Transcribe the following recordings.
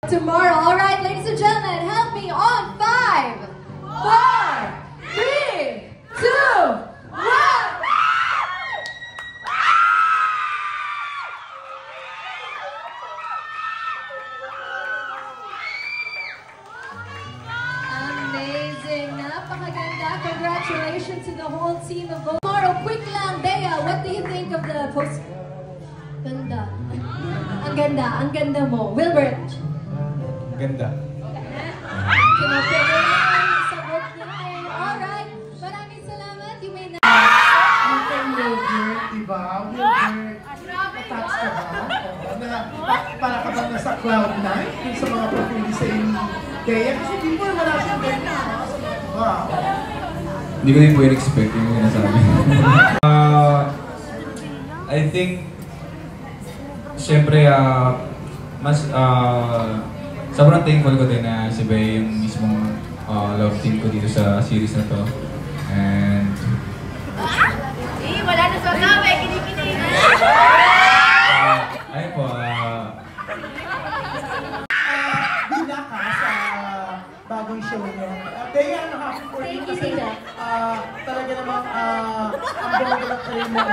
Tomorrow. All right, ladies and gentlemen, help me on 5, 4, 3, 2, 1. Amazing. Napakaganda. Congratulations to the whole team of tomorrow. Quick lang, Bea, what do you think of the post? Ganda. Ang ganda mo. Wilbert. Ganda. Alright, maraming salamat. You may na... Wilbert, diba? Wilbert, attached ka ba? Para ka ba nasa cloud9 sa mga profili sa inyo? Kaya kasi before wala siyang ganyan. Wow. Hindi ko din po in-expect yung nasabi. I think, siyempre, mas sobrang thankful ko din na si Bea yung mismong love team ko dito sa series na to. And... wala na sasabi! Kinikinig! Ayun po, Bila ka sa bagong show niyo. Bea, ano happy for you kasi talaga namang ang ganda kayo mo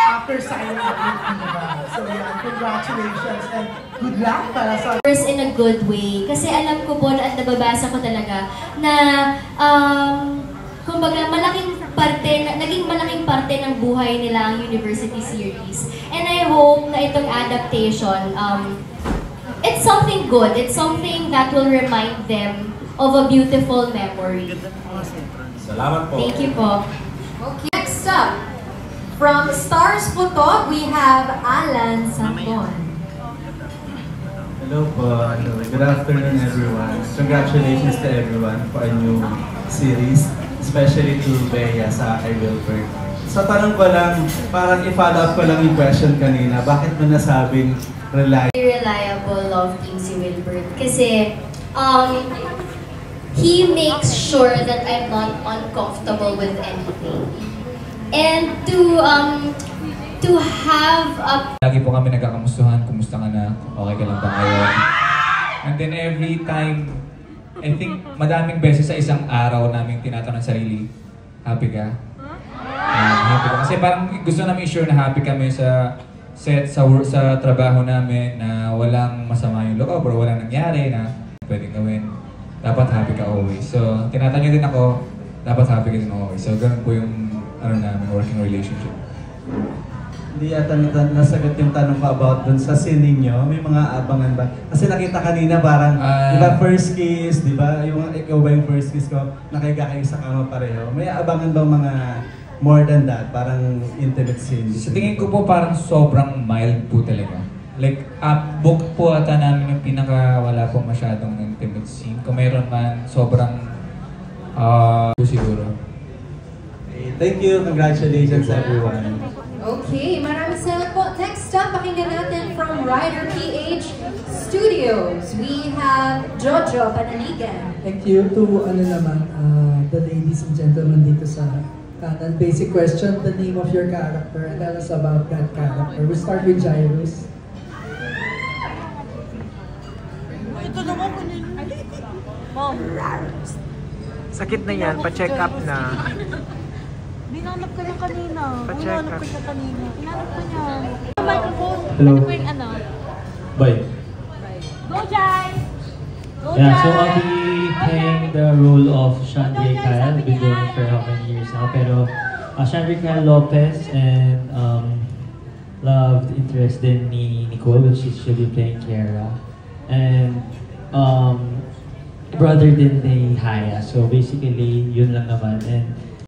after signing up with Diva. So yeah, congratulations and good luck para sa... In a good way. Kasi alam ko po at nababasa ko talaga na kumbaga naging malaking parte ng buhay nila ang University series. And I hope na itong adaptation, it's something good. It's something that will remind them of a beautiful memory. salamat po. Thank you po. Okay, next up, from Stars Photo, we have Alan Santon. Hello po. Good afternoon everyone. Congratulations to everyone for a new series, especially to Bea sa I Will Work. Sa tanong ko lang, parang i-follow up ko lang yung question kanina, bakit mo nasabing Reliable love team si Wilbert. Kasi he makes sure that I'm not uncomfortable with anything. And to have a... Lagi po kami nagkakamustuhan, kumusta ka na, okay ka lang ba ngayon? And then every time, I think madaming beses sa isang araw namin tinatanong sarili, happy ka? Happy ka? Kasi parang gusto namin i-sure na happy kami sa set, sa trabaho namin, na walang masama yung loob or walang nangyari na pwedeng gawin. Dapat happy ka always. So, tinatanong din ako, dapat happy ka din always. So, ganun po yung namin, working relationship. Hindi yata nasagot yung tanong ko about dun sa scene ninyo. May mga abangan ba? Kasi nakita kanina parang, di ba first kiss, di ba? Yung ikaw ba yung first kiss ko, nakahiga kayo sa kama pareho. May abangan bang mga more than that? Parang intimate scene? Sa tingin ko po parang sobrang mild po talaga. Like, book po ata namin yung pinaka wala po masyadong intimate scene. Kung mayroon man, sobrang po siguro. Thank you. Congratulations everyone. Okay, maraming salamat po. Next up, pakinggan natin from Rider PH Studios. We have Jojo Pananigan. Thank you to the ladies and gentlemen dito sa kanan. Basic question, the name of your character, and tell us about that character. We'll start with Jairus. Ito naman ko nila. Mom. Sakit na yan, pa-check up na. Binanap ka niya kanina. Pa-check up. Binanap ko niya kanina. Binanap ko niya. Microphone. Hello. Ano po yung ano? Bye. Go, Jai! Go, Yeah, so Jai! I'll be playing the role of Shandray Kyle. I've been doing it for how many years now. Pero Shandray Kyle Lopez and love interest din ni Nicole, which is she'll be playing Kiara. And brother din ni Haya. So basically, yun lang naman. And